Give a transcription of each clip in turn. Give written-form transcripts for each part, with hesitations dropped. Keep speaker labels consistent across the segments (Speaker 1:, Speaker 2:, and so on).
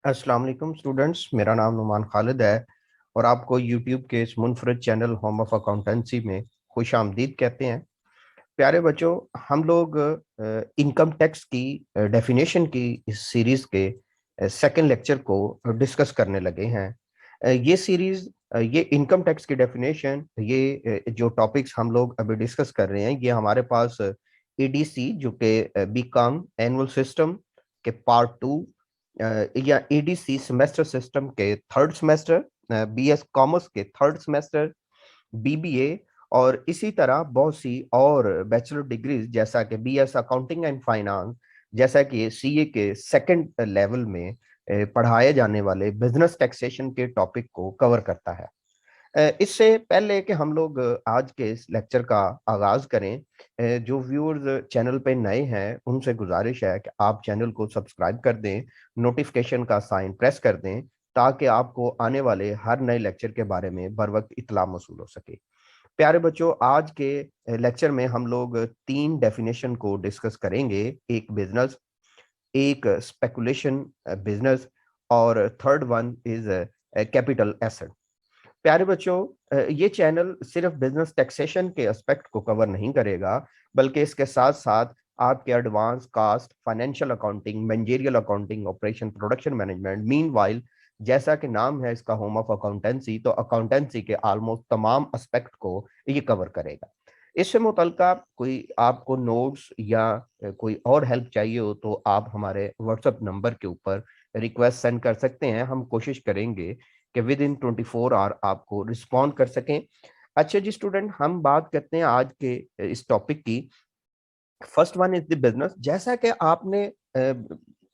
Speaker 1: अस्सलाम वालेकुम स्टूडेंट्स, मेरा नाम नुमान खालिद है और आपको यूट्यूब के इस मुनफरद चैनल होम ऑफ अकाउंटेंसी में खुश आमदीद कहते हैं। प्यारे बच्चों, हम लोग इनकम टैक्स की डेफिनेशन की इस सीरीज़ के सेकंड लेक्चर को डिस्कस करने लगे हैं। ये सीरीज़ ये इनकम टैक्स की डेफिनेशन, ये जो टॉपिक्स हम लोग अभी डिस्कस कर रहे हैं, ये हमारे पास ईडीसी जो कि बीकॉम एनुअल सिस्टम के पार्ट 2 या ईडीसी सेमेस्टर सिस्टम के थर्ड सेमेस्टर, बीएस कॉमर्स के थर्ड सेमेस्टर, बीबीए और इसी तरह बहुत सी और बैचलर डिग्रीज जैसा कि बीएस अकाउंटिंग एंड फाइनेंस, जैसा कि सीए के सेकंड लेवल में पढ़ाए जाने वाले बिजनेस टैक्सेशन के टॉपिक को कवर करता है। इससे पहले कि हम लोग आज के इस लेक्चर का आगाज करें, जो व्यूअर्स चैनल पे नए हैं उनसे गुजारिश है कि आप चैनल को सब्सक्राइब कर दें, नोटिफिकेशन का साइन प्रेस कर दें ताकि आपको आने वाले हर नए लेक्चर के बारे में बर वक्त इत्तला मौसूल हो सके। प्यारे बच्चों, आज के लेक्चर में हम लोग तीन डेफिनेशन को डिस्कस करेंगे। एक बिजनेस, एक स्पेकुलेशन बिजनेस और third one is capital asset. प्यारे बच्चों, ये चैनल सिर्फ बिजनेस टैक्सेशन के एस्पेक्ट को कवर नहीं करेगा, बल्कि इसके साथ साथ आपके advance cost, financial accounting, managerial accounting, operation, production management, meanwhile, जैसा कि नाम है इसका होम ऑफ अकाउंटेंसी, तो अकाउंटेंसी के ऑलमोस्ट तमाम एस्पेक्ट को ये कवर करेगा। इससे मुतल्लिका कोई आपको नोट्स या कोई और हेल्प चाहिए हो तो आप हमारे व्हाट्सएप नंबर के ऊपर रिक्वेस्ट सेंड कर सकते हैं। हम कोशिश करेंगे कि विद इन 24 आवर आपको रिस्पॉन्ड कर सकें। अच्छा जी स्टूडेंट, हम बात करते हैं आज के इस टॉपिक की। First one is the business. जैसा कि आपने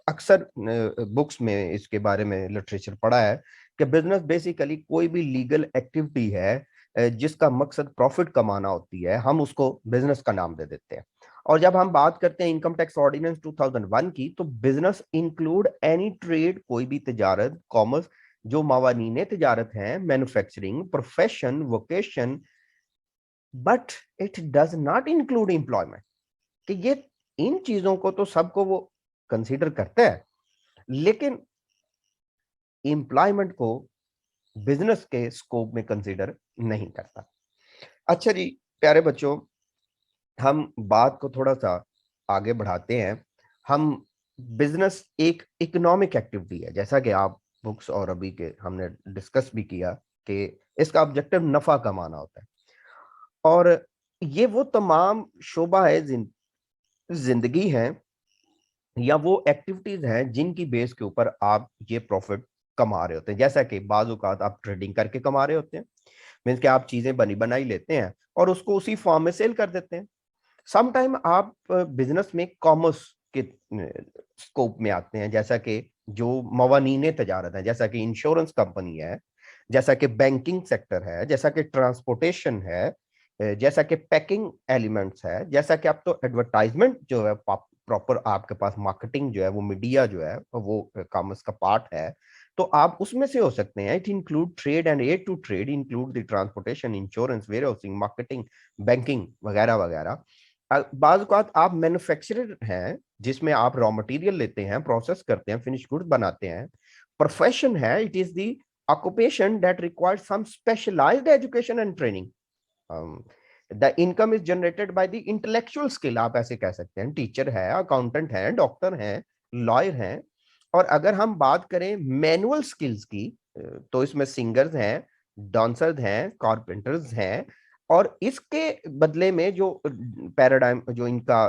Speaker 1: अक्सर बुक्स में इसके बारे में लिटरेचर पढ़ा है कि बिजनेस बेसिकली कोई भी लीगल एक्टिविटी है जिसका मकसद प्रॉफिट कमाना होती है, हम उसको बिजनेस का नाम दे देते हैं। और जब हम बात करते हैं इनकम टैक्स ऑर्डिनेंस 2001 की, तो बिजनेस इंक्लूड एनी ट्रेड, कोई भी तिजारत, कॉमर्स जो मवानीने तिजारत हैं, manufacturing, profession, vocation, but it does not include employment. कि ये इन चीजों को तो सबको वो कंसीडर करता है, लेकिन एम्प्लॉयमेंट को बिजनेस के स्कोप में कंसीडर नहीं करता। अच्छा जी प्यारे बच्चों, हम बात को थोड़ा सा आगे बढ़ाते हैं। हम बिजनेस एक इकोनॉमिक एक्टिविटी है, जैसा कि आप बुक्स और अभी के हमने डिस्कस भी किया कि इसका ऑब्जेक्टिव नफा कमाना होता है। और ये वो तमाम शोबा है, जिंदगी है, या वो एक्टिविटीज हैं जिनकी बेस के ऊपर आप ये प्रॉफिट कमा रहे होते हैं। जैसा कि बाज़ औक़ात आप ट्रेडिंग करके कमा रहे होते हैं, मीन्स कि आप चीजें बनी बनाई लेते हैं और उसको उसी फॉर्म में सेल कर देते हैं। सम टाइम आप बिजनेस में कॉमर्स के स्कोप में आते हैं, जैसा कि जो मवानीने तजारत है, जैसा कि इंश्योरेंस कंपनी है, जैसा कि बैंकिंग सेक्टर है, जैसा कि ट्रांसपोर्टेशन है, जैसा कि पैकिंग एलिमेंट्स है, जैसा कि आप तो एडवर्टाइजमेंट जो है प्रॉपर आपके पास मार्केटिंग जो है, वो मीडिया जो है वो कॉमर्स का पार्ट है। तो आप उसमें से हो सकते हैं। It include trade and aid to trade, include the transportation, insurance, warehousing, marketing, banking वगैरह वगैरह। बाज़ औक़ात आप मैन्युफैक्चरर हैं, जिसमें आप रॉ मटेरियल लेते हैं, प्रोसेस करते हैं, फिनिश गुड्स बनाते हैं। प्रोफेशन है, it is the occupation that requires some specialised education and training. The income is generated by the intellectual skill, आप ऐसे कह सकते हैं। टीचर है, अकाउंटेंट है, डॉक्टर हैं, लॉयर हैं। और अगर हम बात करें मैनुअल स्किल्स की, तो इसमें सिंगर्स हैं, डांसर्स हैं, कारपेंटर्स हैं। और इसके बदले में जो पैराडाइम, जो इनका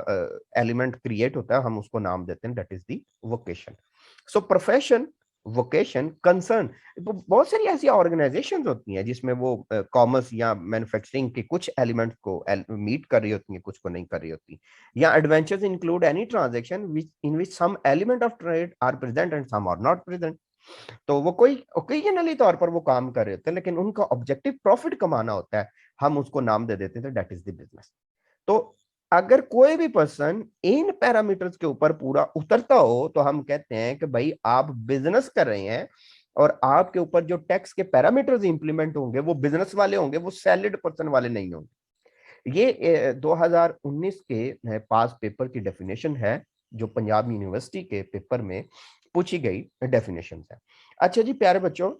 Speaker 1: एलिमेंट क्रिएट होता है, हम उसको नाम देते हैं that is the vocation. So profession, vocation, concern, बहुत सारी ऐसी ऑर्गेनाइजेशंस होती हैं जिसमें वो कॉमर्स या मैन्युफैक्चरिंग के कुछ एलिमेंट्स को मीट कर रही होती हैं, कुछ को नहीं कर रही होती। या adventures include any transaction which in which some element of trade are present and some are not present. तो वो कोई ओकेजनली तौर पर वो काम कर रहे होते हैं, लेकिन उनका ऑब्जेक्टिव प्रॉफिट कमाना होता है, हम उसको नाम दे देते थे दैट इज द बिजनेस। तो अगर कोई भी पर्सन इन पैरामीटर्स के ऊपर पूरा उतरता हो तो हम कहते हैं कि भाई आप बिजनेस कर रहे हैं, और आपके ऊपर जो टैक्स के पैरामीटर्स इंप्लीमेंट होंगे वो बिजनेस वाले होंगे, वो सैलरीड पर्सन वाले नहीं होंगे। ये 2019 के पास पेपर की डेफिनेशन है, जो पंजाब यूनिवर्सिटी के पेपर में पूछी गई डेफिनेशन है। अच्छा जी प्यारे बच्चों,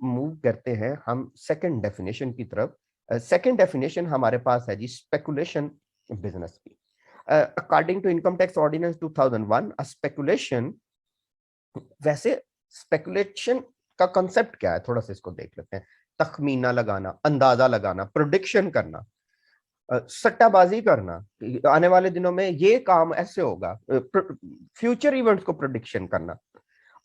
Speaker 1: मूव करते हैं हम सेकंड डेफिनेशन की तरफ। सेकंड डेफिनेशन हमारे पास है जी स्पेकुलेशन बिजनेस की। According to income tax ordinance 2001, speculation, वैसे स्पेकुलेशन का कंसेप्ट क्या है, थोड़ा सा इसको देख लेते हैं। तखमीना लगाना, अंदाजा लगाना, प्रोडिक्शन करना, सट्टाबाजी करना, आने वाले दिनों में ये काम ऐसे होगा, फ्यूचर इवेंट्स को प्रोडिक्शन करना,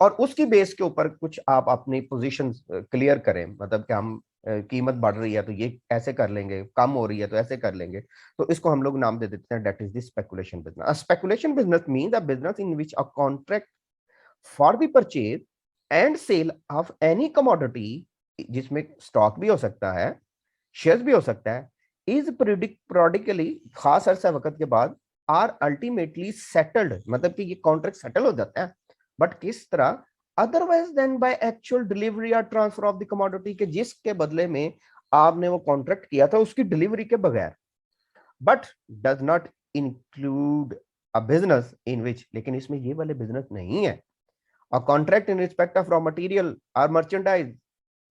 Speaker 1: और उसकी बेस के ऊपर कुछ आप अपनी पोजीशन क्लियर करें, मतलब कि हम कीमत बढ़ रही है तो ये ऐसे कर लेंगे, कम हो रही है तो ऐसे कर लेंगे, तो इसको हम लोग नाम दे देते हैं that is the speculation business. Speculation business means a business in which a contract for the purchase and sale of any commodity, जिसमें स्टॉक भी हो सकता है, शेयर भी हो सकता है, इज प्रोडिकली खास अरसा वक्त के बाद आर अल्टीमेटली सेटल्ड, मतलब कि ये कॉन्ट्रैक्ट सेटल हो जाता है, बट किस तरह, otherwise then by actual delivery या ट्रांसफर ऑफ द कमोडिटी, के जिसके बदले में आपने वो कॉन्ट्रैक्ट किया था उसकी डिलीवरी के बगैर, but does not include a business in which, लेकिन इसमें ये वाले बिजनेस नहीं है। A contract in respect of raw material और merchandise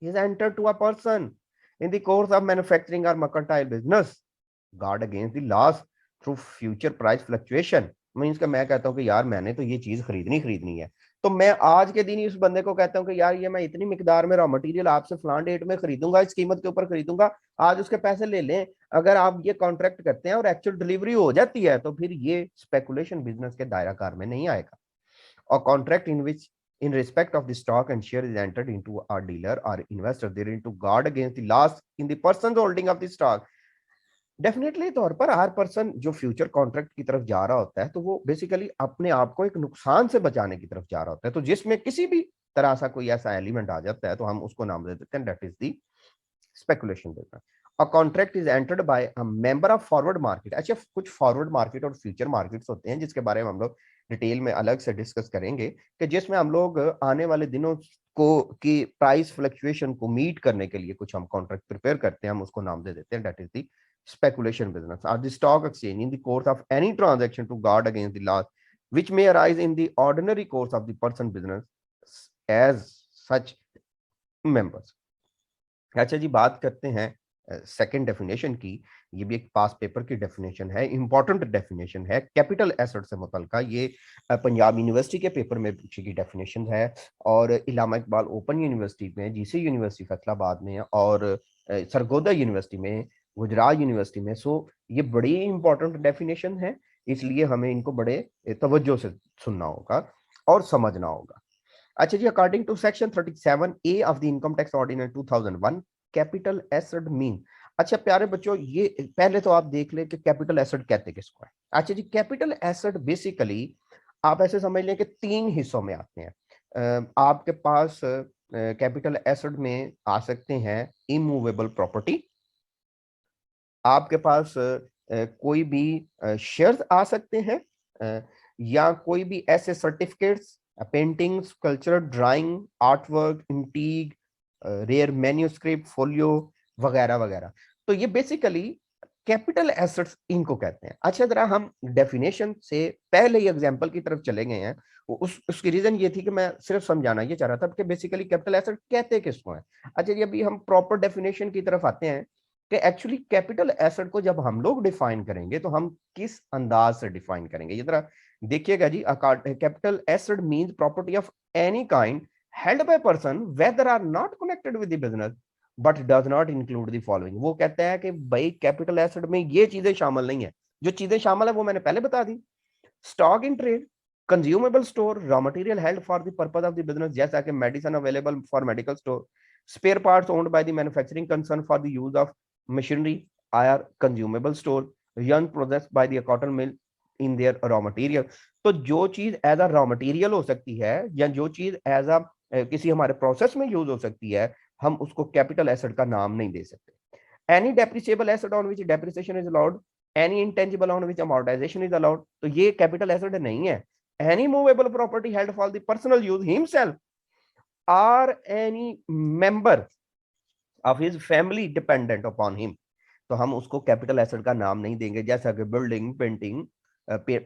Speaker 1: is entered to a person in the course of manufacturing or mercantile business, guard against the loss through future price fluctuation। Means कि मैं कहता हूँ कि यार मैंने तो ये चीज खरीदनी है, तो मैं आज के दिन ही उस बंदे को कहता हूँ कि यार ये मैं इतनी मिकदार में रॉ मटेरियल आपसे फलान डेट में खरीदूंगा, इस कीमत के ऊपर खरीदूंगा, आज उसके पैसे ले लें। अगर आप ये कॉन्ट्रैक्ट करते हैं और एक्चुअल डिलीवरी हो जाती है तो फिर ये स्पेकुलेशन बिजनेस के दायरा कार में नहीं आएगा। और contract in which in respect of the stock and share is entered into a dealer or investor therein to guard against the loss in the person's holding of the stock। Definitely तौर पर हर person जो future contract की तरफ जा रहा होता है तो वो बेसिकली अपने आप को एक नुकसान से बचाने की तरफ जा रहा होता है, तो जिसमें किसी भी तरह सा कोई ऐसा एलिमेंट आ जाता है तो हम उसको नाम दे देते हैं that is the speculation business. A contract is entered by a member of forward market. अच्छा, कुछ फॉरवर्ड मार्केट और फ्यूचर मार्केट्स होते हैं जिसके बारे में हम लोग डिटेल में अलग से डिस्कस करेंगे, कि जिसमें हम लोग आने वाले दिनों को की प्राइस फ्लक्चुएशन को मीट करने के लिए कुछ हम कॉन्ट्रैक्ट प्रिपेयर करते हैं, हम उसको नाम दे देते हैं that is the speculation business, or the stock exchange in the course of any transaction to guard against the loss which may arise in the ordinary course of the person business as such members। अच्छा जी, बात करते हैं second definition की। ये भी एक पास paper की definition है, इंपॉर्टेंट डेफिनेशन है, कैपिटल एसेट से मुतल्लिका। ये पंजाब यूनिवर्सिटी के पेपर में पूछी गई डेफिनेशन है, और इलामा इकबाल ओपन यूनिवर्सिटी में, जीसी यूनिवर्सिटी फैसलाबाद में, और सरगोदा यूनिवर्सिटी में, गुजरात यूनिवर्सिटी में। सो ये बड़ी इंपॉर्टेंट डेफिनेशन है, इसलिए हमें इनको बड़े तवज्जो से सुनना होगा और समझना होगा। अच्छा जी, according to section 37 A of the income tax ordinance 2001, capital asset mean. अच्छा प्यारे बच्चों, ये पहले तो आप देख ले कि कैपिटल एसेट कहते किसको है। अच्छा जी, कैपिटल एसेट बेसिकली आप ऐसे समझ लें कि तीन हिस्सों में आते हैं। आपके पास कैपिटल एसेट में आ सकते हैं इमूवेबल प्रॉपर्टी, आपके पास कोई भी शेयर्स आ सकते हैं, या कोई भी ऐसे certificates, painting, sculpture, drawing, art work, इंटीग, रेयर मैन्यूस्क्रिप्ट, फोलियो वगैरह वगैरह। तो ये बेसिकली कैपिटल एसेट्स इनको कहते हैं। अच्छा, जरा हम डेफिनेशन से पहले ही एग्जांपल की तरफ चले गए हैं। उसकी रीजन ये थी कि मैं सिर्फ समझाना ये चाह रहा था कि बेसिकली कैपिटल एसेट कहते किसको है। अच्छा जी, अभी हम प्रॉपर डेफिनेशन की तरफ आते हैं कि एक्चुअली कैपिटल एसेट को जब हम लोग डिफाइन करेंगे तो हम किस अंदाज से डिफाइन करेंगे। ये जरा देखिएगा जी। Capital asset means property of any kind held by person whether or not connected with the business but does not include the following. वो कहता है कि भाई कैपिटल एसेट में ये चीजें शामिल नहीं है, जो चीजें शामिल है वो मैंने पहले बता दी। Stock in trade, consumable store, raw material held for the purpose of the business, जैसा कि medicine available for medical store, spare parts owned by the manufacturing concern for the use of machinery are consumable store, young processed by the cotton mill in their raw material। तो जो चीज as a raw material हो सकती है या जो चीज as a किसी हमारे प्रोसेस में यूज हो सकती है, हम उसको कैपिटल एसेट का नाम नहीं दे सकते। Any depreciable asset on which depreciation is allowed, any intangible on which amortisation is allowed, तो ये कैपिटल एसेट नहीं है। Any movable property held for the personal use himself or any member of his family dependent upon him, तो हम उसको capital asset का नाम नहीं देंगे। जैसा कि building, painting,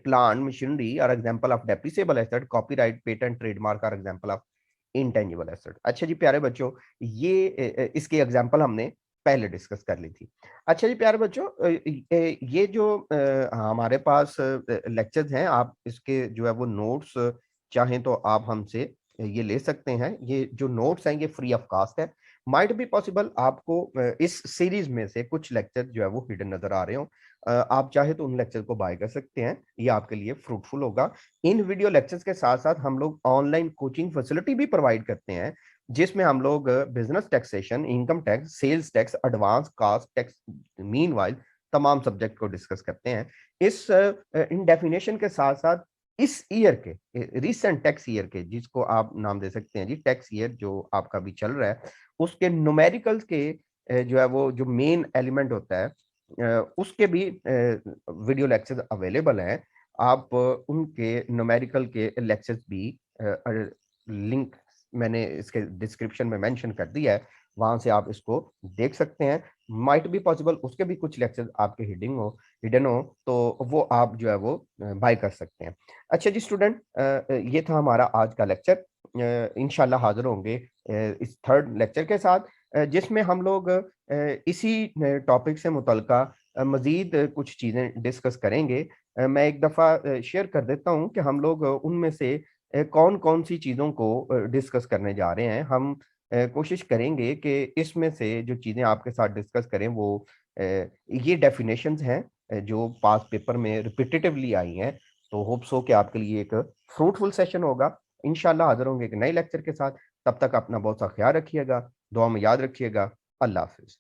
Speaker 1: plant machinery are example of depreciable asset, copyright, patent, trademark are example of intangible asset। अच्छा जी प्यारे बच्चों, ये इसकी एग्जांपल हमने पहले डिस्कस कर ली थी। अच्छा जी प्यारे बच्चों, ये जो हमारे पास लेक्चर्स हैं, आप इसके जो है वो नोट्स चाहें तो आप हमसे ये ले सकते हैं। ये जो नोट्स हैं ये फ्री ऑफ कॉस्ट है। माइट बी पॉसिबल आपको इस सीरीज में से कुछ लेक्चर जो है वो हिडन नजर आ रहे हो। आप चाहे तो उन लेक्चर को बाय कर सकते हैं, ये आपके लिए फ्रूटफुल होगा। इन वीडियो लेक्चर्स के साथ साथ हम लोग ऑनलाइन कोचिंग फैसिलिटी भी प्रोवाइड करते हैं, जिसमें हम लोग business taxation, income tax, sales tax, advance cost tax, meanwhile तमाम सब्जेक्ट को डिस्कस करते हैं। इस इन डेफिनेशन के साथ साथ इस ईयर के रिसेंट टैक्स ईयर के, जिसको आप नाम दे सकते हैं जी टैक्स ईयर जो आपका भी चल रहा है, उसके न्यूमेरिकल्स के जो है वो जो मेन एलिमेंट होता है उसके भी वीडियो लेक्चर्स अवेलेबल हैं। आप उनके न्यूमेरिकल के लेक्चर्स भी लिंक मैंने इसके डिस्क्रिप्शन में मेंशन कर दिया है, वहां से आप इसको देख सकते हैं। माइट बी पॉसिबल उसके भी कुछ लेक्चर्स आपके हिडन हो तो वो आप जो है वो बाय कर सकते हैं। अच्छा जी स्टूडेंट, ये था हमारा आज का लेक्चर। इंशाल्लाह हाजिर होंगे इस थर्ड लेक्चर के साथ, जिसमें हम लोग इसी टॉपिक से मुतलका मजीद कुछ चीज़ें डिस्कस करेंगे। मैं एक दफ़ा शेयर कर देता हूँ कि हम लोग उनमें से कौन-कौन सी चीज़ों को डिस्कस करने जा रहे हैं। हम कोशिश करेंगे कि इसमें से जो चीज़ें आपके साथ डिस्कस करें वो ये डेफिनेशंस हैं जो पास पेपर में रिपीटेटिवली आई हैं। तो होप सो कि आपके लिए एक फ्रूटफुल सेशन होगा। इंशाल्लाह हाज़िर होंगे एक नए लेक्चर के साथ। तब तक अपना बहुत सा ख्याल रखिएगा, दुआ में याद रखिएगा। अल्लाह हाफ़िज़।